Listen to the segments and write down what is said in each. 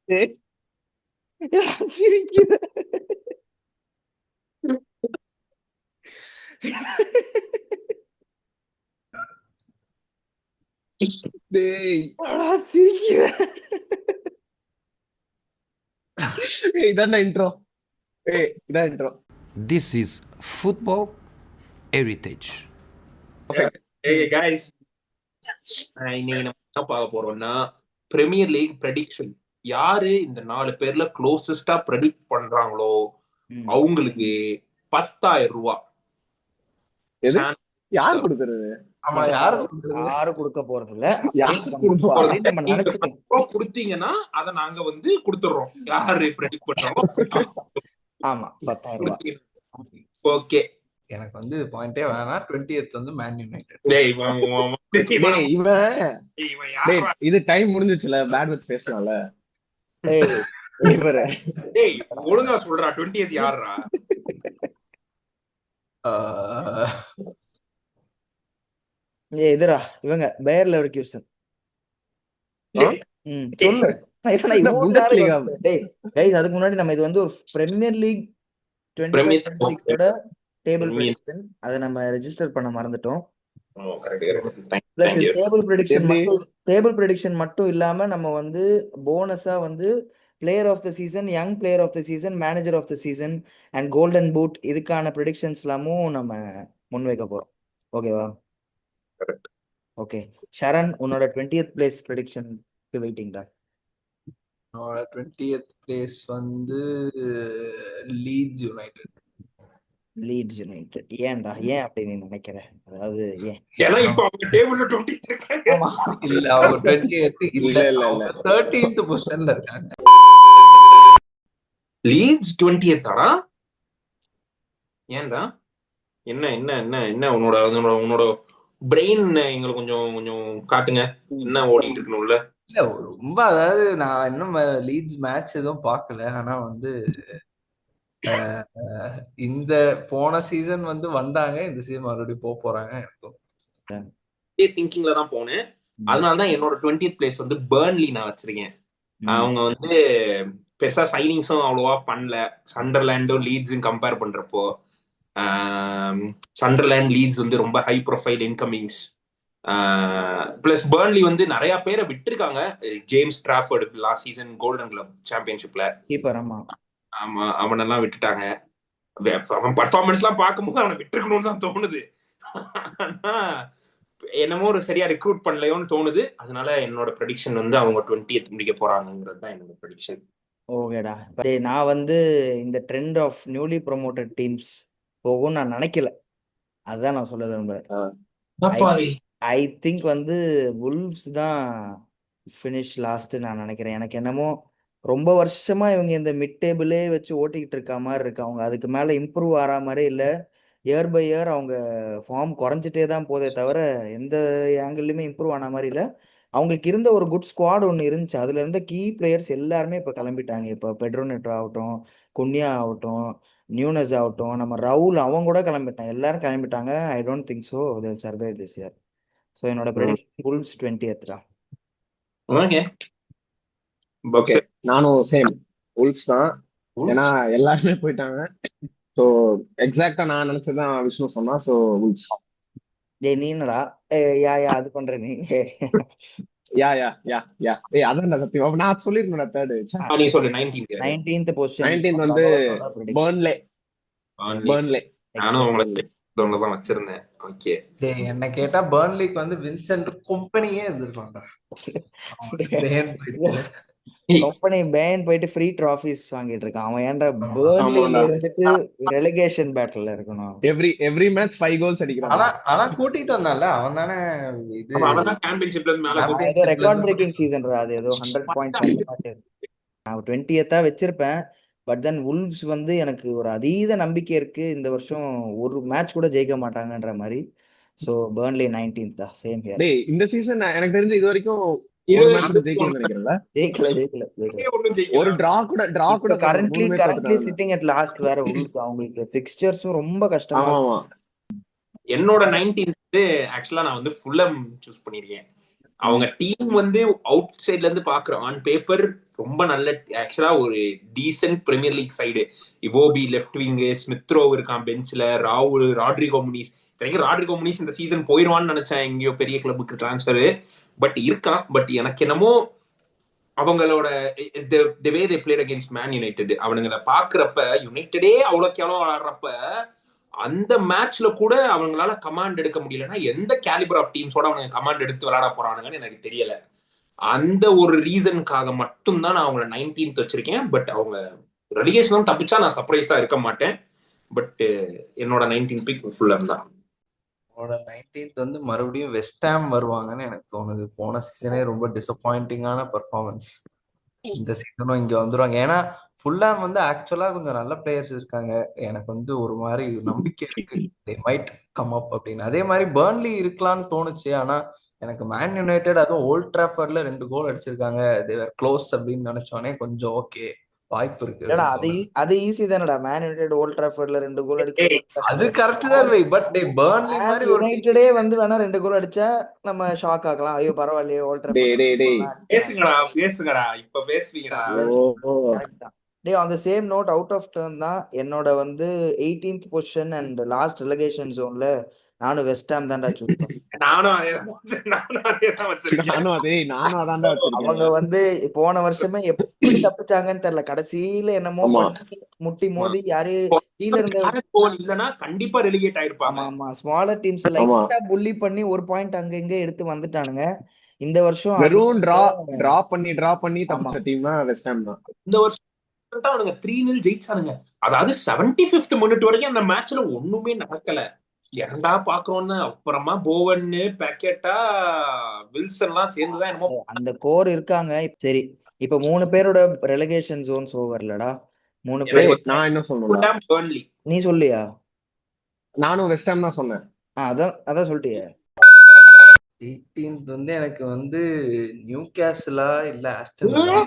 ஏய், நான் சிரிக்கிறேன். டேய் நான் சிரிக்கிறேன். இதான் இன்ட்ரோ. இதான் intro. This is football heritage. ஏய் guys, இன்னைக்கு நம்ம என்ன பார்க்க போறோம்னா பிரீமியர் லீக் ப்ரெடிக்ஷன். யாரு இந்த 4 பேர்ல க்ளோசஸ்டா ப்ரெடிக்ட் பண்றாங்களோ அவங்களுக்கு 10,000 ரூபாய் எது? யார் கொடுக்கறது? ஆமா, யாரும் கொடுக்க போறது இல்ல. யார் கொடுப்பா? நம்ம நினைச்சுக்கலாம். கொடுத்தீங்கன்னா அதை நாங்க வந்து கொடுத்துறோம். யாரு ப்ரெடிக்ட் பண்றாங்களோ. ஆமா, 10,000 ரூபாய். ஓகே, எனக்கு வந்து பாயிண்டே வேணாம். 20th வந்து மேன் யுனைடெட். டேய் இது டைம் முடிஞ்சிச்சுல, பேட் மேட்ச் பேசலாம்ல. டேய் ஒழுங்கா சொல்றா, 20th யாருடா? எதிரா இவங்க பேயர் லெவர்குசன். சொல்லு. அதுக்கு முன்னாடி நம்ம இது வந்து ஒரு பிரீமியர் லீக் 25-26 டேபிள் ப்ரெடிக்ஷன். அதை நம்ம ரெஜிஸ்டர் பண்ண மறந்துட்டோம். டேபிள் ப்ரெடிக்ஷன் மட்டும் இல்லாம நம்ம வந்து போனஸா வந்து player of the season, young player of the season, manager of the season and golden boot இதுக்கான ப்ரெடிக்ஷன்ஸ் எல்லாமும் நம்ம முன்வைக்க போறோம். ஓகேவா? ஓகே ஷரண், உன்னோட 20th பிளேஸ் ப்ரெடிக்ஷனுக்கு வெயிட்டிங்டா. என்னோட 20th பிளேஸ் வந்து லீட்ஸ் யுனைடெட். Leeds United. ஏன்டா, ஏன் அப்படி நீ நினைக்கிற? அதாவது ஏன்? ஏன்னா இப்போ அவங்க டேபிள்ல 20 இருக்காங்க. இல்ல அவங்க 20th இல்ல, அவங்க 13th பொசிஷன்ல இருக்காங்க. லீட்ஸ் 20th ஆடா? ஏன்டா? என்ன என்ன என்ன என்ன உன்னோட பிரெயின் எங்களுக்கு கொஞ்சம் கொஞ்சம் காட்டுங்க. என்ன ஓடிட்டு இருக்கணும்ல? இல்ல ரொம்ப, அதாவது நான் இன்னும் லீட்ஸ் மேட்ச் எதுவும் பார்க்கல. ஆனா வந்து இந்த போன சீசன் வந்து வந்தாங்க, இந்த சீசன் மறுபடியும் போறாங்க. திங்கிங்ல தான் போனேன். அதனாலதான் என்னோட 20th பிளேஸ் வந்து பர்ன்லி நான் வச்சிருக்கேன். அவங்க வந்து பெருசா சைனிங்ஸும் அவ்வளவா பண்ணல. சண்டர்லேண்டும் லீட்ஸும் கம்பேர் பண்றப்போ சண்டர்லேண்ட் லீட்ஸ் வந்து ரொம்ப high profile incomings. Plus Burnley வந்து நிறைய பேரை விட்டுருக்காங்க. James Trafford last season golden glove சாம்பியன்ஷிப்ல ஆமா அவனெல்லாம் விட்டுட்டாங்க. அவன் பர்ஃபார்மன்ஸ் எல்லாம் பார்க்கும்போது அவனை விட்டுருக்கணும்னு தான் தோணுது. என்னமோ ஒரு சரியா ரெக்ரூட் பண்ணலையோன்னு தோணுது. அதனால என்னோட ப்ரெடிக்ஷன் வந்து அவங்க 20th முடிக்க போறாங்கிறது தான் என்னோட ப்ரெடிக்ஷன். ஓகேடா. நான் வந்து இந்த trend of newly promoted teams போகும் நான் நினைக்கல. அதுதான் நான் சொல்ல விரும்புறேன். ஐ திங்க் வந்து வுல்வ்ஸ் தான் ஃபினிஷ் லாஸ்ட் நான் நினைக்கிறேன். எனக்கு என்னமோ ரொம்ப வருஷமா இவங்க இந்த மிட் டேபிளே வச்சு ஓட்டிக்கிட்டு இருக்க மாதிரி இருக்கு. அவங்க அதுக்கு மேல இம்ப்ரூவ் ஆற மாதிரி இல்லை. இயர் பை இயர் அவங்க ஃபார்ம் குறைஞ்சிட்டே தான் போதே தவிர எந்த ஆங்கிள்லையுமே இம்ப்ரூவ் ஆன மாதிரி இல்லை. அவங்களுக்கு இருந்த ஒரு குட் ஸ்குவாட் ஒன்று இருந்துச்சு. அதுல இருந்த கீ பிளேயர்ஸ் எல்லாருமே இப்போ கிளம்பிட்டாங்க. இப்போ பெட்ரோ நெட்டோ ஆகட்டும், குன்யா ஆகட்டும், நியூனஸ் ஆகட்டும், நம்ம ரவுல் அவங்க கூட கிளம்பிட்டாங்க. எல்லாரும் கிளம்பிட்டாங்க. I don't think so they will survive this year. So என்னோட ப்ரெடிக்ஷன் வுல்வ்ஸ் 20th தான். ஓகே, நானும் சேம் வுல்வ்ஸ் தான். ஏன்னா எல்லாருமே போயிட்டாங்க. சோ எக்ஸாக்ட்டா நான் நினைச்சதான் விஷ்ணு சொன்னா. So Wolves. டேய் நீனடா அது பண்ற நீ. அதான் சத்தியம் நான் சொல்லிருக்கேன். தேர்டு நீ சொல்லு. 19th பொசிஷன் 19th வந்து பர்ன்லே. நானும் உங்களுக்கு வச்சிருந்தேன். ஓகே, என்ன கேட்டா பர்ன்லிக்கு வந்து வின்சென்ட் கம்பெனியே இருந்திருக்காங்க. கம்பெனி பேன் போயிட்டு ஃப்ரீ ட்ராஃபிஸ் வாங்கிட்டு இருக்கான் அவன். ஏன்டா பர்ன்லில இருந்துட்டு ரெலகேஷன் பேட்டில்ல இருக்கணும். எவ்ரி மேட்ச் 5 கோல்ஸ் அடிக்கிறான். ஆனா கூட்டிட்டு வந்தான்ல அவன் தானே. இது அவன்தான் சாம்பியன்ஷிப்ல இருந்து மேல ஏதோ ரெக்கார்ட் பிரேக்கிங் சீசன். அது ஏதோ 100 பாயிண்ட்ஸ் நான் 20th வச்சிருப்பேன். பட் தென் வுல்வ்ஸ் வந்து எனக்கு ஒரு அதீத நம்பிக்கை இருக்கு இந்த வருஷம் ஒரு மேட்ச் கூட ஜெயிக்க மாட்டாங்கன்ற மாதிரி. சோ பர்ன்லி 19th தான். Same here. டேய் இந்த சீசன் எனக்கு தெரிஞ்சு இது வரைக்கும் ஒரு மேட்ச் ஜெயிக்கணும்னு நினைக்கிறேன்ல. ஜெயிக்கல. ஒரு டிரா கூட கரண்ட்லி சிட்டிங் அட் லாஸ்ட். வேற வுல்வ்ஸ் அவங்களுக்கு ஃபிக்ஸ்சர்ஸும் ரொம்ப கஷ்டமா. ஆமா. என்னோட 19th ஆக்சுவலா நான் வந்து ஃபுல்லம் சூஸ் பண்ணிருக்கேன். அவங்க டீம் வந்து அவுட் சைட்ல இருந்து பாக்குறோம். ஆன் பேப்பர் ரொம்ப நல்ல, ஆக்சுவலா ஒரு decent premier league side. Iwobi left wing, Smith Rowe இருக்கான் பெஞ்ச்ல, ராகுல், ராட்ரிகோ முனிஸ். ராட்ரிகோ முனிஸ் இந்த சீசன் போயிடுவான்னு நினைச்சேன், எங்கேயோ பெரிய கிளப்புக்கு டிரான்ஸ்ஃபர். பட் இருக்கான். பட் எனக்கு என்னமோ அவங்களோட the way they played against Man United, அவனுங்களை பாக்குறப்ப யுனைடெடே அவ்வளோக்கு எவ்வளோ விளாடுறப்ப அந்த மேட்ச்ல கூட அவங்களால கமாண்ட் எடுக்க முடியலன்னா எந்த கேலிபர் ஆஃப் டீம்ஸோட அவனுங்க கமாண்ட் எடுத்து விளையாட போறானுங்கன்னு எனக்கு தெரியல. அந்த ஒரு ரீசனுக்காக மட்டும்தான் நான் அவங்கள 19th வச்சிருக்கேன். பட் அவங்க ரெலிகேஷனும் தப்பிச்சா நான் சர்ப்ரைஸா இருக்க மாட்டேன். பட் என்னோட 19th பிக் ஃபுல்லர் தான். 19th வந்து மறுபடியும் வெஸ்ட் ஹாம் வருவாங்கன்னு எனக்கு தோணுது. போன சீசனே ரொம்ப டிசப்பாயிண்டிங்கான பெர்ஃபார்மன்ஸ். இந்த சீசனும் இங்க வந்துருவாங்க. ஏன்னா ஃபுல்லாம் வந்து ஆக்சுவலா கொஞ்சம் நல்ல பிளேயர்ஸ் இருக்காங்க. எனக்கு வந்து ஒரு மாதிரி நம்பிக்கை இருக்கு they might come up அப்படின்னு. அதே மாதிரி பர்ன்லி இருக்கலாம்னு தோணுச்சு. ஆனா எனக்கு மேன் யுனைடெட் அதுவும் ஓல்ட் டிராஃபர்ட்ல 2 கோல் அடிச்சிருக்காங்க, they were close அப்படின்னு நினைச்சோனே கொஞ்சம் ஓகே வாய்ப்பு இருக்கு. அது ஈஸி தானடா. மேன் யுனைடெட் ஓல்ட் டிராஃபர்ட்ல 2 கோல் அடிக்கிறது அது கரெக்ட் தான் பட் பர்ன்லி மாதிரி ஒரு யுனைடெடே வந்து வேணா 2 கோல் அடிச்சா நம்ம ஷாக் ஆகலாம். ஐயோ பரவாயில்லையே ஓல்ட் பேசுங்கடா இப்ப பேசுவீங்கடா. டேய் on the same note, out of turn தான் என்னோட வந்து 18th position and last relegation ஜோன்ல நானும் வெஸ்ட் ஹாம் தான்டா சூஸ் பண்ணேன். அவங்க வந்து போன வருஷமே எப்படி தப்பிச்சாங்கன்னு தெரியல. கடைசியில என்னமோ முட்டி மோதி யாரு கீழ இல்லனா கண்டிப்பா ரெலிகேட் ஆயிருப்பாங்க. ஆமா ஸ்மாலர் டீம்ஸ் லைட்டா புல்லி பண்ணி ஒரு பாயிண்ட் அங்க இங்க எடுத்து வந்துட்டானுங்க. இந்த வருஷம் வெறும் டிரா பண்ணி தப்பிச்ச டீம் தான் வெஸ்ட் ஹாம் தான். இந்த வருஷம் அவனுங்க 3-0 ஜெயிச்சானுங்க. அதாவது 75th மினிட் வரைக்கும் அந்த மேட்ச்ல ஒண்ணுமே நடக்கல. ஏன்டா பாக்குறோம்னு அப்புறமா போவன், பேக்கெட்டா, வில்சன் எல்லாம் சேர்ந்துதான் என்னமோ அந்த கோர் இருக்காங்க. சரி இப்ப 3 பேரோட ரெலகேஷன் ஜோன்ஸ் ஓவர்லடா. 3 பேர் நான் என்ன சொன்னேன், பர்ன்லி நீ சொல்லியா? நானும் வெஸ்ட் ஹாம் தான் சொன்னேன். அதான் சொல்லிட்டியே. 18th வந்து எனக்கு வந்து நியூ கேசலா இல்ல ஆஸ்டன் வில்லா.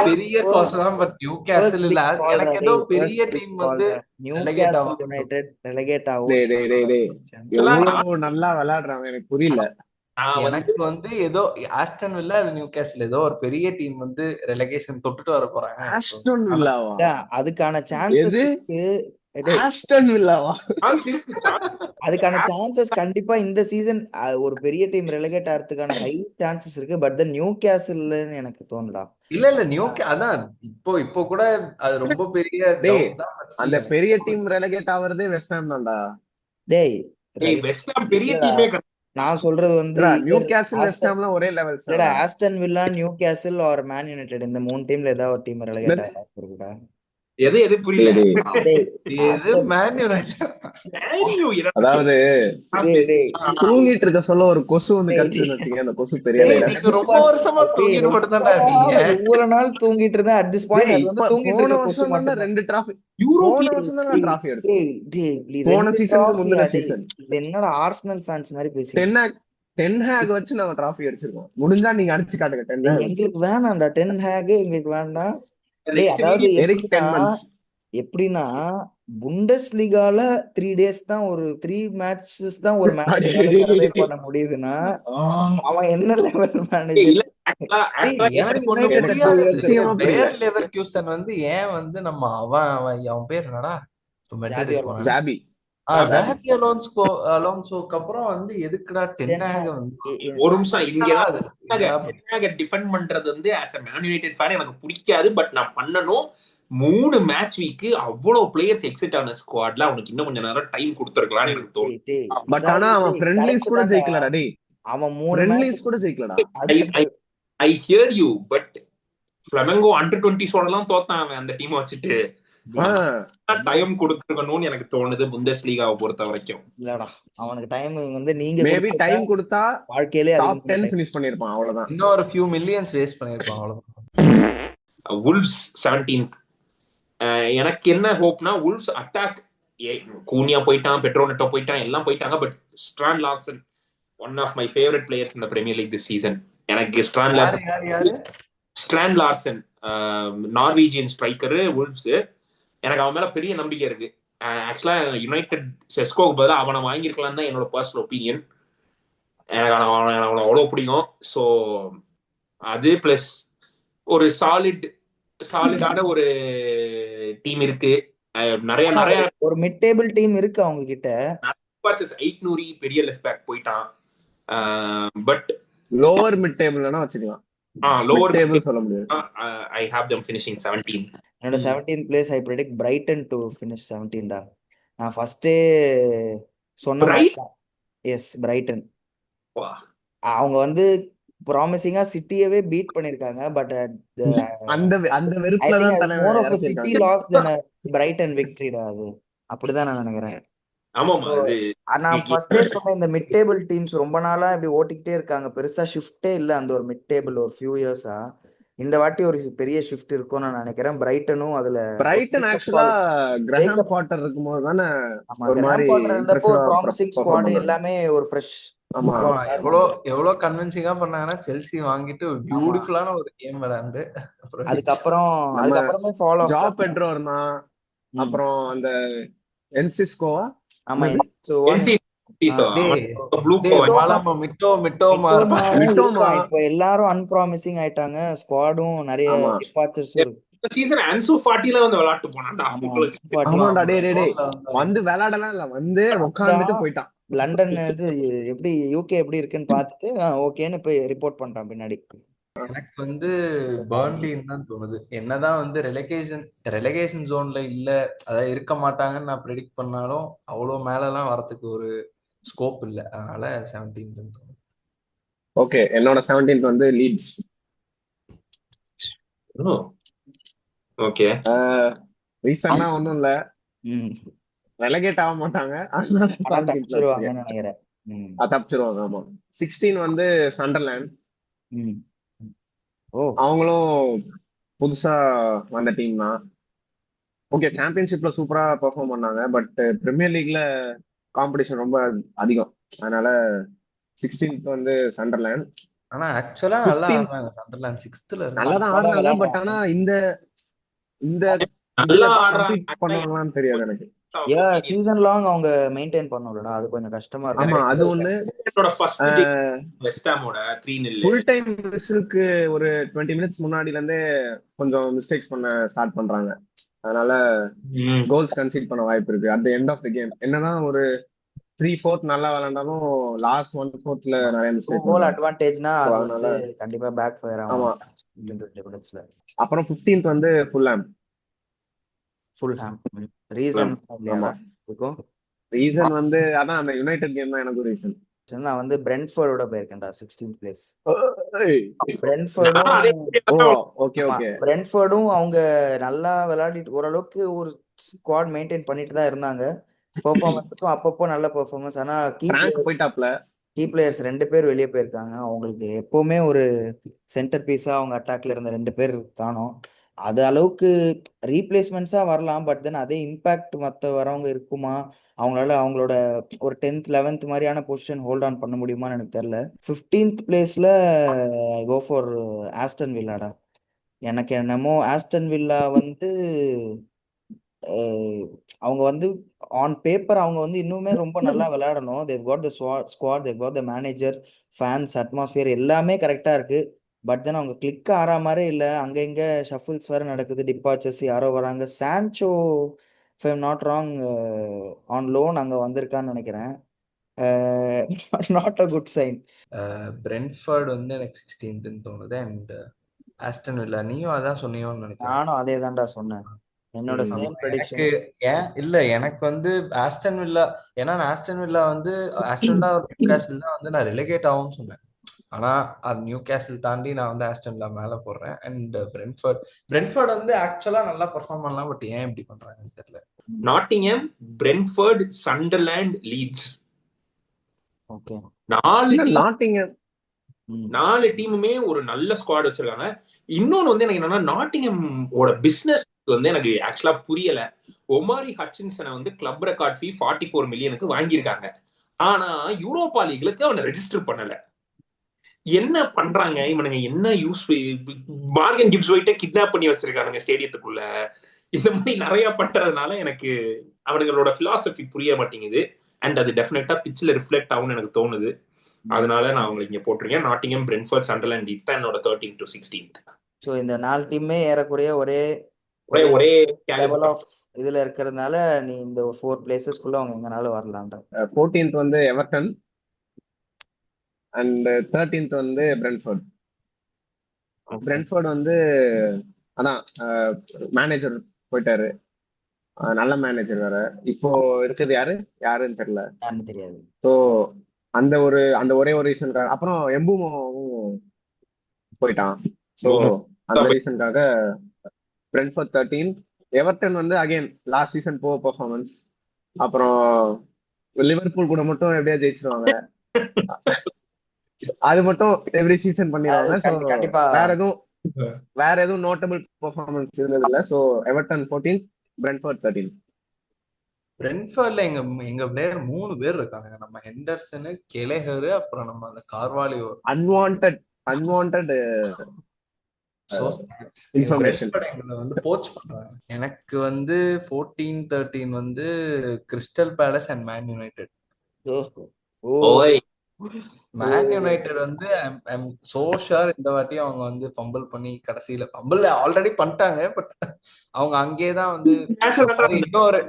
பெரிய கோசம் பட் நியூ கேசல் இல்ல. எனக்கு ஏதோ பெரிய டீம் வந்து நியூ கேசல் யுனைடெட் ரெலகேட் ஆகும். எவ்வளவு நல்லா விளையாடுறாங்க எனக்கு புரியல. எனக்கு வந்து ஏதோ ஆஸ்டன் வில்லா இல்ல நியூ கேசல் ஏதோ ஒரு பெரிய டீம் வந்து ரெலகேஷன் தொட்டுட்டு வர போறாங்க. ஆஸ்டன் வில்லாவா? அதுக்கான சான்சஸ் இருக்கு. ஆஸ்டன் வில்லாவா? அதுக்கான சான்சஸ் கண்டிப்பா இந்த சீசன் ஒரு பெரிய டீம் ரெலகேட் ஆகிறதுக்கான ஹை சான்சஸ் இருக்கு. பட் த நியூ கேசல்னு எனக்கு தோணுடா. இல்ல நியூ அதான் இப்போ கூட அது ரொம்ப பெரிய அந்த பெரிய டீம் ரெலகேட் ஆவறதே வெஸ்ட் ஹாம் தான்டா. டேய் வெஸ்ட் ஹாம் பெரிய டீமே. நான் சொல்றது வந்து நியூ கேசல் வெஸ்ட் ஹாம்ல ஒரே லெவல். இல்லடா Aston Villa, Newcastle or Man United இந்த 3 டீம்ல ஏதாவது ஒரு டீம் ரெலகேட் ஆகுறதுடா. எது புரியல. அதாவது தூங்கிட்டு இருக்க சொல்ல ஒரு கொசு வந்து கடிச்சுன்னு வச்சுக்க, அந்த கொசு பெரிய ரொம்ப வருஷமா தூங்கிட்டு மட்டும்தான்டா இருக்கீங்க. இவ்வளவு நாள் தூங்கிட்டு இருந்தேன். அட் திஸ் பாயிண்ட் அது வந்து தூங்கிட்டு இருக்க கொசு மட்டும் 2 டிராஃபி போன வருஷம் தான் டிராஃபி எடுத்தோம். போன சீசனுக்கு முந்தின சீசன். இது என்னடா ஆர்சனல் ஃபேன்ஸ் மாதிரி பேசி டென் ஹேக் வச்சு நம்ம டிராஃபி அடிச்சிருக்கோம். முடிஞ்சா நீங்க அடிச்சு காட்டுங்க. எங்களுக்கு வேணாம்டா டென் ஹேக், எங்களுக்கு வேண்டாம். அதாவது எப்படின்னா புண்டஸ்லிகால 3 days தான், ஒரு 3 matches தான் ஒரு மேனேஜர் சர்வே பண்ண முடியுதுன்னா அவன் என்ன லெவல் மேனேஜர்? லெவர்கூசன் வந்து ஏன் வந்து நம்ம அவன் பேர் என்னடா ஜாபி ஜாபி அலோன்சோக்கு அப்புறம் வந்து எதுக்குடா டென் ஹேக் வந்து ஒரு நிமிஷம் இங்க டிஃபெண்ட் பண்றது வந்து as a Man United fan எனக்கு பிடிக்காது. பட் நான் பண்ணணும். 3 மேட்ச் வீக்கு அவ்வளவு பிளேயர்ஸ் எக்ஸிட் ஆன ஸ்குவாட்ல அவனுக்கு இன்னும் கொஞ்சம் நேரம் டைம் கொடுத்துருக்கலாம்னு எனக்கு தோணுது. பட் ஆனா அவன் ஃப்ரெண்ட்லிஸ் கூட ஜெயிக்கலடா டேய். அவன் 3 ஃப்ரெண்ட்லிஸ் கூட ஜெயிக்கலடா. I hear you. But Flamengo under 20s ஓடலாம் தோத்தான் அவன் அந்த டீம் வச்சுட்டு. டைம் கொடுக்கணும்னு எனக்கு தோணுது புண்டஸ்லீகாவை பொறுத்த வரைக்கும். இல்லடா அவனுக்கு டைம் வந்து நீங்க மேபி டைம் கொடுத்தா வாழ்க்கையிலே டாப் 10 ஃபினிஷ் பண்ணிருப்பான். அவ்வளவுதான். இன்னும் ஒரு few millions வேஸ்ட் பண்ணிருப்பான். அவ்வளவுதான். Wolves 17th. எனக்கு என்ன ஹோப்னா Wolves அட்டாக். கூனியா போயிட்டான், பெட்ரோனெட்டோ போயிட்டான், எல்லாம் போயிட்டாங்க. But Strand Larsen one of my favourite players இந்த பிரீமியர் லீக் திஸ் சீசன். எனக்கு Strand Larsen Norwegian striker Wolves. எனக்கு அவன் மேல பெரிய நம்பிக்கை இருக்கு. ஆக்சுவலா யுனைடெட் செஸ்கோக்கு பதிலாக அவனை வாங்கியிருக்கலாம் தான் என்னோட பர்சனல் ஒப்பீனியன். எனக்கு அவனை அவ்வளோ பிடிக்கும். ஸோ அது பிளஸ் ஒரு சாலிடான ஒரு டீம் இருக்கு. நிறைய நிறைய ஒரு மிட் டேபிள் டீம் இருக்கு அவங்க கிட்ட. ஐட்நூரி பெரிய லெஃப்ட் பேக் போயிட்டான். பட் லோவர் மிட் டேபிள்னா வச்சுக்கலாம். லோவர் டேபிள் சொல்ல முடியாது. I have them finishing 17. என்னோட 17th place I predict Brighton to finish 17 டா. நான் ஃபர்ஸ்டே சொன்ன மாதிரி தான். Yes Brighton. அவங்க வந்து ப்ராமிசிங்கா சிட்டியவே பீட் பண்ணிருக்காங்க. பட் அந்த அந்த ஐ வெறுப்புல திங்க் தான் அது more of City loss then Brighton விக்டரிடா. அது அப்படிதான் நான் நினைக்கிறேன். ஆமாமா. அது நான் ஃபர்ஸ்டே சொன்ன இந்த மிட் டேபிள் டீம்ஸ் ரொம்ப நாளா இப்படி ஓட்டிக்கிட்டே இருக்காங்க. பெருசா ஷிஃப்டே இல்ல அந்த ஒரு மிட் டேபிள் ஒரு ஃபியூ இயர்ஸா. இந்த வாட்டி ஒரு பெரிய ஷிஃப்ட் இருக்கும்னு நான் நினைக்கிறேன். பிரைட்டனும் அதுல பிரைட்டன் ஆக்சுவலா கிரஹாம் பாட்டர் இருக்கும்போது தானே ஒரு மாதிரி இருந்தப்போ ஒரு ப்ராமிசிங் ஸ்குவாட் எல்லாமே ஒரு ஃப்ரெஷ். எவ்வளவு கன்வின்சிங்கா பண்ணாங்கன்னா செல்சி வாங்கிட்டு பியூட்டிஃபுல்லான ஒரு கேம் விளையாண்டு அதுக்கப்புறமே ஃபாலோ ஜா பெட்ரோ இருந்தான். அப்புறம் அந்த என்சிஸ்கோவா ஆமா இப்ப எல்லாரும் அன்ப்ராமிசிங் ஆயிட்டாங்க. ஸ்குவாடும் நிறைய டிபார்ச்சர்ஸ் இருக்கு. சீசன் அன்சு ஃபாட்டில வந்து விளையாட்டு போனான்டா. வந்து விளையாடலாம் இல்ல, வந்து உட்கார்ந்துட்டு போயிட்டான். லண்டன் இது எப்படி யூகே எப்படி இருக்குன்னு பார்த்துட்டு ஓகேன்னு போய் ரிப்போர்ட் பண்ணிட்டான் பின்னாடி. எனக்கு வந்து பர்ன்லின்னு தான் தோணுது. என்னதான் வந்து ரெலகேஷன் ஜோன்ல இல்ல, அதாவது இருக்க மாட்டாங்கன்னு நான் ப்ரெடிக்ட் பண்ணாலும் அவ்வளவு மேல எல்லாம் வரதுக்கு ஒரு ஸ்கோப் இல்ல. அதனால 17th தோணுது. ஓகே, என்னோட 17th வந்து லீட்ஸ். ஓகே, ரீசன்னா ஒண்ணும் இல்ல, ரெலகேட் ஆக மாட்டாங்க, தப்பிச்சிருவாங்கன்னு நினைக்கிறேன். தப்பிச்சிருவாங்க. ஆமா. 16 வந்து சண்டர்லேண்ட். அவங்களும் புதுசா வந்த டீம் தான். ஓகே, சாம்பியன்ஷிப்ல சூப்பரா பெர்ஃபார்ம் பண்ணாங்க. பட் பிரீமியர் லீக்ல காம்படிஷன் ரொம்ப அதிகம். அதனால 16th வந்து சண்டர்லேண்ட். ஆனா ஆக்சுவலா நல்லா ஆடுறாங்க சண்டர்லேண்ட். 6th நல்லா தான் ஆடுறாங்க. பட் ஆனா இந்த நல்லா ஆடுறாங்க பண்ணுவாங்களான்னு தெரியாது எனக்கு. சீசன் லாங் அவங்க மெயின்டைன் பண்ணலடா, அது கொஞ்சம் கஷ்டமா இருக்கு. ஆமா, அது ஒண்ணு. ஃபுல் டைம் விசிலுக்கு ஒரு 20 மினிட்ஸ் முன்னாடில இருந்தே கொஞ்சம் மிஸ்டேக்ஸ் பண்ண ஸ்டார்ட் பண்றாங்க. அதனால கோல்ஸ் கன்சீட் பண்ண வாய்ப்பு இருக்கு at the end of the game. என்னதான் ஒரு 3/4 நல்லா விளையாண்டாலும் லாஸ்ட் 1/4ல நிறைய மிஸ்டேக். கோல் அட்வான்டேஜ்னா அது வந்து கண்டிப்பா பேக் ஃபயர் ஆகும் 20 மினிட்ஸ்ல. அப்புறம் 15th வந்து ஃபுல்ஹாம். ரீசன் வந்து அதான் அந்த யுனைடெட் கேம் தான் எனக்கு ரீசன். நான் வந்து பிரென்ட்ஃபோர்டோட போயிருக்கேன்டா 16th பிளேஸ். பிரென்ட்ஃபோர்டும் அவங்க நல்லா விளையாடிட்டு ஓரளவுக்கு ஒரு ஸ்குவாட் மெயின்டைன் பண்ணிட்டு தான் இருந்தாங்க. பெர்ஃபார்மன்ஸும் அப்பப்போ நல்ல பெர்ஃபார்மன்ஸ். ஆனா கீ பிளேயர்ஸ் 2 பேர் வெளியே போயிருக்காங்க. அவங்களுக்கு எப்பவுமே ஒரு சென்டர் பீஸா அவங்க அட்டாக்ல இருந்த 2 பேர் காணோம். அது அளவுக்கு ரீப்ளேஸ்மெண்ட்ஸா வரலாம். பட் தென் அதே இம்பாக்ட் மற்ற வரவங்க இருக்குமா, அவங்களால அவங்களோட ஒரு 10th 11th மாதிரியான பொசிஷன் ஹோல்ட் ஆன் பண்ண முடியுமான்னு எனக்கு தெரியல. 15th பிளேஸ்ல கோ ஃபார் ஆஸ்டன் வில்லாடா. எனக்கு என்னமோ ஆஸ்டன் வில்லா வந்து அவங்க வந்து ஆன் பேப்பர் அவங்க வந்து இன்னுமே ரொம்ப நல்லா விளையாடணும். They've got the squad, they've got the manager, fans, atmosphere எல்லாமே கரெக்டா இருக்கு. பட் தென் அவங்க கிளிக் ஆற மாதிரி இல்லை. அங்க இங்க ஷஃபிள்ஸ் வேற நடக்குது, டிபார்ச்சர்ஸ் யாரோ வராங்க. Sancho if I'm not wrong on loan அங்க வந்திருக்கான்னு நினைக்கிறேன். Not a good sign. Brentford வந்து எனக்கு 16th தோணுது. அண்ட் ஆஸ்டன் வில்லா, நீயும் அதான் சொன்னியோன்னு நினைக்கிறேன். நானும் அதே தான்டா சொன்னேன். என்னோட சேம் ப்ரெடிக்ஷன். இல்ல எனக்கு வந்து ஆஸ்டன் வில்லா, ஏன்னா ஆஸ்டன் வில்லா வந்து ஆஸ்டன் வில்லா நியூகாசில் தான் வந்து நான் ரெலகேட் ஆகும்னு சொன்னேன். ஆனா அது நியூகாசில் தாண்டி நான் வந்து ஆஸ்டன் வில்லா மேல போடுறேன். அண்ட் பிரென்ட்ஃபோர்ட் வந்து ஆக்சுவலா நல்லா பெர்ஃபார்ம் பண்ணலாம். பட் ஏன் இப்படி பண்றாங்கன்னு தெரியல. Nottingham, Brentford, Sunderland, Leeds. Okay, 4 டீமுமே ஒரு நல்ல ஸ்குவாட் வச்சிருக்காங்க. இன்னொன்னு வந்து எனக்கு என்னன்னா, நாட்டிங்ஹாமோட பிசினஸ் வந்து எனக்கு ஆக்சுவலா புரியல. ஒமாரி ஹட்சின்சனை வந்து கிளப் ரெக்கார்ட் ஃபீ 44 மில்லியனுக்கு வாங்கியிருக்காங்க. ஆனா யூரோப்பா லீக்லுக்கு அவனை ரெஜிஸ்டர் பண்ணல. என்ன பண்றாங்க இவனுங்க? என்ன யூஸ்? மார்கன் கிப்ஸ் ஒயிட்டை கிட்னாப் பண்ணி வச்சிருக்கானுங்க ஸ்டேடியத்துக்குள்ள. இந்த மாதிரி நிறைய பண்றதுனால எனக்கு அவனுங்களோட பிலாசபி புரிய மாட்டேங்குது. அண்ட் அது டெஃபினட்டா பிச்சில் ரிஃப்ளெக்ட் ஆகும்னு எனக்கு தோணுது. அதனால நான் உங்களுக்கு இங்க போட்டிருக்கேன். நாட்டிங்ஹாம், பிரென்ட்ஃபோர்ட், சண்டர்லாண்ட், லீட்ஸ் தான் என்னோட 13 to 16th. ஸோ இந்த 4 டீமே ஏறக்குறைய ஒரே ஒரே ஒரே லெவல் caliber. ஆஃப் இதுல இருக்கிறதுனால நீ இந்த 4 பிளேசஸ்க்குள்ள அவங்க எங்கனாலும் வரலான்ற. 14th வந்து எவர்டன் அண்ட் 13th வந்து பிரென்ட்ஃபோர்ட். பிரென்ட்ஃபோர்ட் வந்து அதான் மேனேஜர் போயிட்டாரு. நல்ல மேனேஜர் வேற. இப்போ இருக்குது யாருன்னு தெரியல. யாருன்னு தெரியாது. ஸோ அந்த ஒரே ஒரு ரீசனுக்காக அப்புறம் எம்பூமோவும் போயிட்டான். ஸோ அந்த ரீசனுக்காக பிரென்ட்ஃபோர்ட் 13. எவர்டன் வந்து அகைன் லாஸ்ட் சீசன் பெர்ஃபார்மன்ஸ். அப்புறம் லிவர்பூல் கூட மட்டும் எப்படியா ஜெயிச்சிருவாங்க. அது மட்டும் எவ்ரி சீசன் பண்ணிடுவாங்க. ஸோ கண்டிப்பா வேற எதுவும் நோட்டபிள் பெர்ஃபார்மன்ஸ் இருந்தது இல்ல. So Everton 14, Brentford 13. பிரென்ட்ஃபோர்ட்ல எங்க பிளேயர் 3 பேர் இருக்காங்க. நம்ம ஹெண்டர்சன், கெலெஹர், அப்புறம் நம்ம அந்த கார்வாலியோ. அன்வான்ட் இன்ஃபர்மேஷன் வந்து போச் பண்றாங்க. எனக்கு வந்து 14, 13 வந்து crystal palace and man United. Man United வந்து ஐம் சோ ஷூர் இந்த வாட்டி அவங்க வந்து ஃபம்பிள் பண்ணி கடைசியில ஃபம்பிள் ஆல்ரெடி பண்ணிட்டாங்க. பட் அவங்க அங்கேதான் வந்து இன்னொரு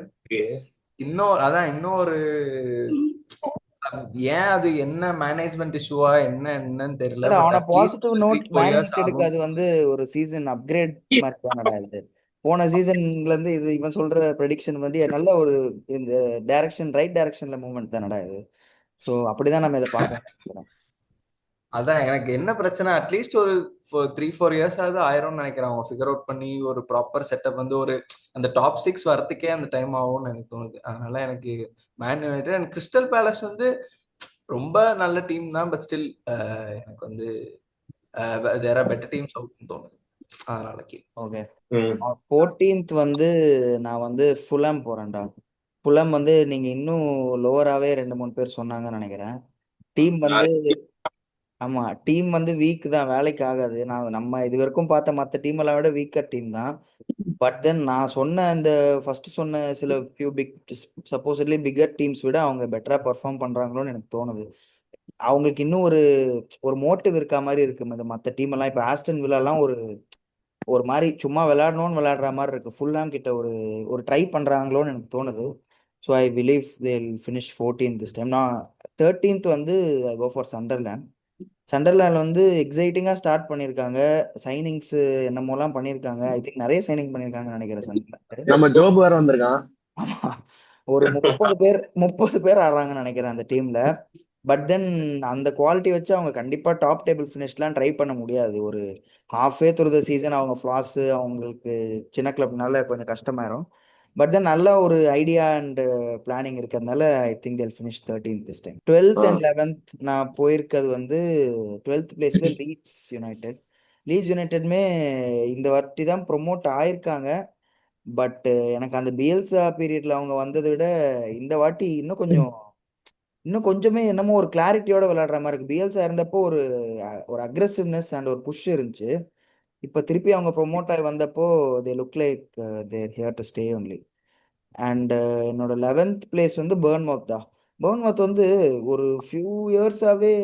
ஏன் அது என்ன மேனேஜ்மெண்ட் இஷ்யூவா என்னன்னு தெரியல. ஆனா பாசிட்டிவ் நோட் மேன் யுனைடெட்க்கு அது வந்து ஒரு சீசன் அப்கிரேட் மாதிரி தானடா இது. போன சீசன்ல இருந்து இது இவன் சொல்ற ப்ரெடிக்ஷன் வந்து நல்ல ஒரு இந்த டைரக்ஷன் ரைட் டைரக்ஷன்ல மூவ்மெண்ட் தானடா இது. சோ அப்படிதான் நம்ம இதை பார்க்கணும். அதான் எனக்கு என்ன பிரச்சனை, அட்லீஸ்ட் ஒரு 3-4 இயர்ஸ் ஆகுது ஆயிரும்னு நினைக்கிறேன். அவங்க ஃபிகர் அவுட் பண்ணி ஒரு ப்ராப்பர் செட்டப் வந்து ஒரு அந்த டாப் 6 வரத்துக்கே அந்த டைம் ஆகும்னு எனக்கு தோணுது. அதனால எனக்கு man United and crystal palace வந்து ரொம்ப நல்ல டீம் தான். பட் ஸ்டில் எனக்கு வந்து தேர் ஆர் பெட்டர் டீம்ஸ் அவுட்னு தோணுது. அதனால ஓகே 14th வந்து நான் வந்து ஃபுல்ஹாம் போறேன்டா. ஃபுல்ஹாம் வந்து நீங்க இன்னும் லோவராவே 2-3 பேர் சொன்னாங்கன்னு நினைக்கிறேன். டீம் வந்து ஆமா டீம் வந்து வீக் தான், வேலைக்கு ஆகாது. நம்ம இது வரைக்கும் பார்த்த மற்ற டீம் எல்லாம் விட வீக்கர் டீம் தான். பட் தென் நான் சொன்ன இந்த ஃபர்ஸ்ட் சொன்ன சில ஃபியூ சப்போஸ்ட்லி பிக்கர் டீம்ஸ் விட அவங்க பெட்டரா பெர்ஃபார்ம் பண்றாங்களோன்னு எனக்கு தோணுது. அவங்களுக்கு இன்னும் ஒரு மோட்டிவ் இருக்க மாதிரி இருக்கு. இந்த மற்ற டீம் எல்லாம் இப்ப ஆஸ்டன் வில்லாலாம் ஒரு மாதிரி சும்மா விளையாடணும்னு விளையாடுற மாதிரி இருக்கு. ஃபுல்ஹாம் கிட்ட ஒரு ட்ரை பண்றாங்களோன்னு எனக்கு தோணுது. ஸோ ஐ பிலீவ் தேல் ஃபினிஷ் 14th திஸ் டைம். நான் 13th வந்து ஐ கோ ஃபார் சண்டர்லேண்ட். சண்டர்லேண்ட் வந்து எக்ஸைட்டிங்காக ஸ்டார்ட் பண்ணியிருக்காங்க. சைனிங்ஸ் என்னமோலாம் பண்ணியிருக்காங்க. ஐ திங்க் நிறைய சைனிங் பண்ணியிருக்காங்கன்னு நினைக்கிறேன் சண்டர்லேண்ட். நம்ம ஜோப் வேற வந்திருக்கான். ஆமா ஒரு 30 பேர் ஆடுறாங்கன்னு நினைக்கிறேன் அந்த டீம்ல. பட் தென் அந்த குவாலிட்டி வச்சு அவங்க கண்டிப்பா டாப் டேபிள் ஃபினிஷ்லாம் ட்ரை பண்ண முடியாது. ஒரு ஹாஃப்வே த்ரூ த சீசன் அவங்க ஃபிளாஸ் அவங்களுக்கு சின்ன கிளப்னால கொஞ்சம் கஷ்டமாயிரும். பட் தென் நல்ல ஒரு ஐடியா அண்ட் பிளானிங் இருக்கிறதுனால I think they'll finish 13th this time. 12th and 11th நான் போயிருக்கிறது வந்து 12th பிளேஸ்ல லீட்ஸ் யுனைடெட். லீட்ஸ் யுனைடெட்மே இந்த வாட்டி தான் ப்ரொமோட் ஆயிருக்காங்க. பட் எனக்கு அந்த பிஎல்சா பீரியட்ல அவங்க வந்ததை விட இந்த வாட்டி இன்னும் கொஞ்சமே என்னமோ ஒரு கிளாரிட்டியோட விளையாடுற மாதிரி இருக்கு. பிஎல்சா இருந்தப்போ ஒரு அக்ரெசிவ்னஸ் அண்ட் ஒரு புஷ் இருந்துச்சு. இப்ப திருப்பி அவங்க ப்ரொமோட் ஆகி வந்தப்போ they look like they're here to stay only. And என்னோட 11th பிளேஸ் வந்து பர்ன்மவுத் தான். பர்ன்மவுத் வந்து ஒரு ஃபியூ இயர்ஸாவே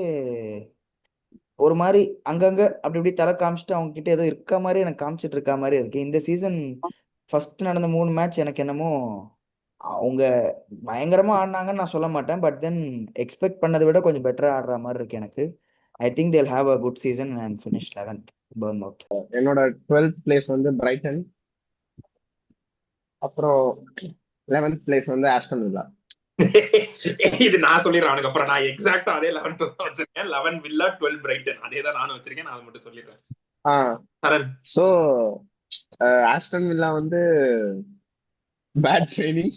ஒரு மாதிரி அங்கங்க அப்படி இப்படி தலை காமிச்சிட்டு அவங்க கிட்ட ஏதோ இருக்க மாதிரி எனக்கு காமிச்சிட்டு இருக்க மாதிரி இருக்கு. இந்த சீசன் ஃபர்ஸ்ட் நடந்த 3 மேட்ச் எனக்கு என்னமோ அவங்க பயங்கரமா ஆடினாங்கன்னு நான் சொல்ல மாட்டேன். பட் தென் எக்ஸ்பெக்ட் பண்ணதை விட கொஞ்சம் பெட்டரா ஆடுற மாதிரி இருக்கு எனக்கு. I think they'll have a good season and finish 11th பர்ன்மவுத். என்னோட 12th பிளேஸ் வந்து பிரைட்டன். அப்புறம் 11th பிளேஸ் வந்து ஆஸ்டன் வில்லா. இது நான் சொல்லிடுறேன். அதுக்கப்புறம் நான் எக்ஸாக்டா அதே 11 வச்சிருக்கேன். 11 வில்லா, 12 பிரைட்டன். அதே தான் நானும் வச்சிருக்கேன். நான் அதை மட்டும் சொல்லிடுறேன். சோ ஆஸ்டன் வில்லா வந்து பேட் ட்ரைனிங்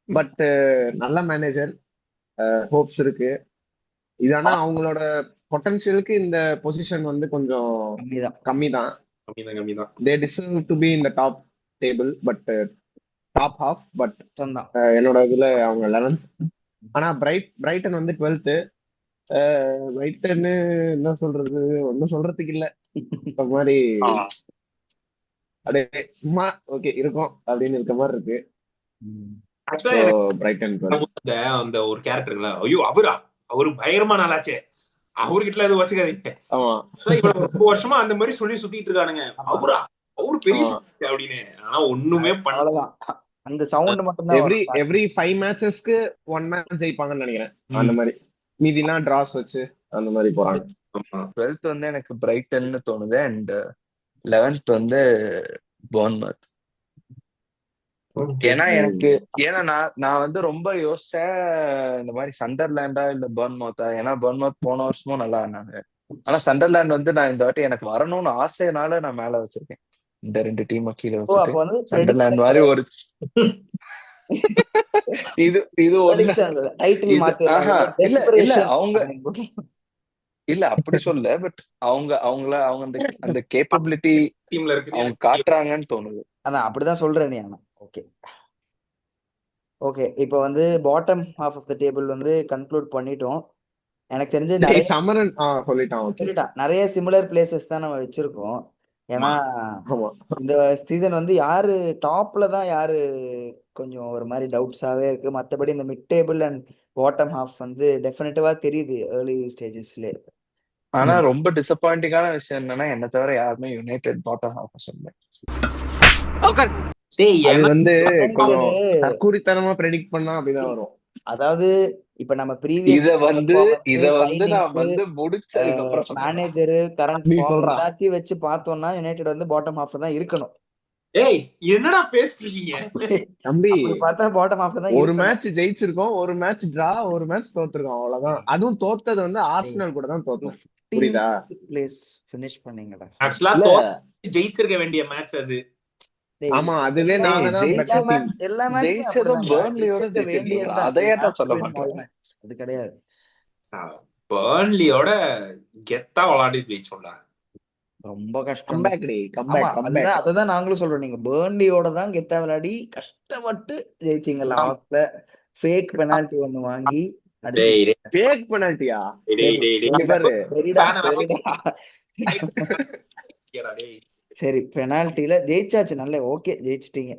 பட் நல்ல மேனேஜர், ஹோப்ஸ் இருக்கு. இது ஆனா அவங்களோட பொட்டன்ஷியலுக்கு இந்த பொசிஷன் வந்து கொஞ்சம் கம்மி தான். They deserve to be in the top table but top half. But என்னோட இதுல அவங்க 11th. ஆனா பிரைட்டன் வந்து 12th. பிரைட்டன் என்ன சொல்றது, ஒன்னும் சொல்றதுக்கு இல்ல. இந்த மாதிரி அப்படியே சும்மா ஓகே இருக்கும் அப்படின்னு இருக்க மாதிரி இருக்கு. அந்த ஒரு கேரக்டர் ஐயோ அவரா அவரு பயங்கரமான ஆளாச்சே, அவர்கிட்ட எதுவும் வச்சுக்காதீங்க. ஆமா இவ்வளவு ரொம்ப வருஷமா அந்த மாதிரி சொல்லி சுத்திட்டு இருக்கானுங்க. அவரு பெரிய அப்படின்னு. ஆனா ஒண்ணுமே பண்ண அவ்வளவுதான். அந்த சவுண்ட் மட்டும் தான் எவ்ரி 5 மேட்சஸ்க்கு 1 மேட்ச் ஜெயிப்பாங்கன்னு நினைக்கிறேன். அந்த மாதிரி மீதிலாம் டிராஸ் வச்சு அந்த மாதிரி போறாங்க. 12th வந்து எனக்கு பிரைட்டன்னு தோணுது அண்ட் 11th வந்து போர்ன்மவுத். ஏன்னா நான் வந்து ரொம்ப யோசிச்சேன் இந்த மாதிரி சண்டர்லேண்டா இல்ல பர்ன்மவுத்தா. ஏன்னா பர்ன்மவுத் போன வருஷமும் நல்லா இருந்தாங்க. ஆனா சண்டர்லேண்ட் வந்து நான் இந்த வாட்டி எனக்கு வரணும்னு ஆசைனால நான் மேல வச்சிருக்கேன். இந்த 2 டீம் கீழே வச்சுட்டு சண்டர்லேண்ட் மாதிரி ஒரு இது ஒண்ணு. இல்ல அவங்க இல்ல அப்படி சொல்ல, பட் அவங்க அந்த கேப்பபிலிட்டி டீம்ல இருக்கு அவங்க காட்டுறாங்கன்னு தோணுது. அதான் அப்படிதான் சொல்றேன் நீ. ஓகே ஓகே, இப்போ வந்து bottom half of the table வந்து கன்க்ளூட் பண்ணிட்டோம். எனக்கு தெரிஞ்சு நிறைய சமரன் சொல்லிட்டான் நிறைய சிமிலர் பிளேசஸ் தான் நம்ம வச்சிருக்கோம். ஏன்னா இந்த சீசன் வந்து யாரு டாப்ல தான் யாரு கொஞ்சம் ஒரு மாதிரி டவுட்ஸாவே இருக்கு. மற்றபடி இந்த mid table and bottom half வந்து டெஃபினட்டிவா தெரியுது ஏர்லி ஸ்டேஜஸ்ல. ஆனா ரொம்ப டிசப்பாயிண்டிங்கான விஷயம் என்னன்னா, என்ன தவிர யாருமே யுனைடெட் பாட்டம் ஹாஃப் சொன்னேன். அது வந்து கொஞ்சம் தற்கூரித்தனமா பிரெடிக்ட் பண்ணா அப்படிதான் வரும். அதாவது இப்ப நம்ம ப்ரீவியஸ் நான் வந்து முடிச்சதுக்கு அப்புறம் மேனேஜர் கரண்ட் ஃபார்ம் எல்லாத்தையும் வச்சு பார்த்தோம்னா யுனைடெட் வந்து பாட்டம் ஹாஃப்ல தான் இருக்கணும். ஏய் என்னடா பேசிட்டீங்க தம்பி? பார்த்தா பாட்டம் ஹாஃப்ல தான் ஒரு மேட்ச் ஜெயிச்சிருக்கோம், ஒரு மேட்ச் டிரா, ஒரு மேட்ச் தோத்துருக்கோம், அவ்வளவுதான். அதுவும் தோத்தது வந்து ஆர்சனல் கூட தான் தோத்தோம். புரியுதா? பிளேஸ் ஃபினிஷ் பண்ணீங்கடா. ஆக்சுவலா ஜெயிச்சிருக்க வேண்டிய மேட்ச் அது. ஆமா, அதுவே நாங்க தான் எல்லா மேட்சும் பர்ன்லியோட ஜெயிச்சிருக்கீங்க. அதையே தான் சொல்ல மாட்டேன். அது கிடையாது. பர்ன்லியோட கெத்தா விளையாடி ஜெயிச்சோம்டா. ரொம்ப கஷ்டம். அதுதான் நாங்களும் சொல்றோம். நீங்க பர்ன்லியோட தான் கெத்தா விளையாடி கஷ்டப்பட்டு ஜெயிச்சீங்க. லாஸ்ட்ல ஃபேக் பெனால்டி ஒன்னு வாங்கி. ஃபேக் பெனால்டியா? சரி, பெனால்டில ஜெயிச்சாச்சு. நல்ல ஓகே, ஜெயிச்சிட்டீங்க.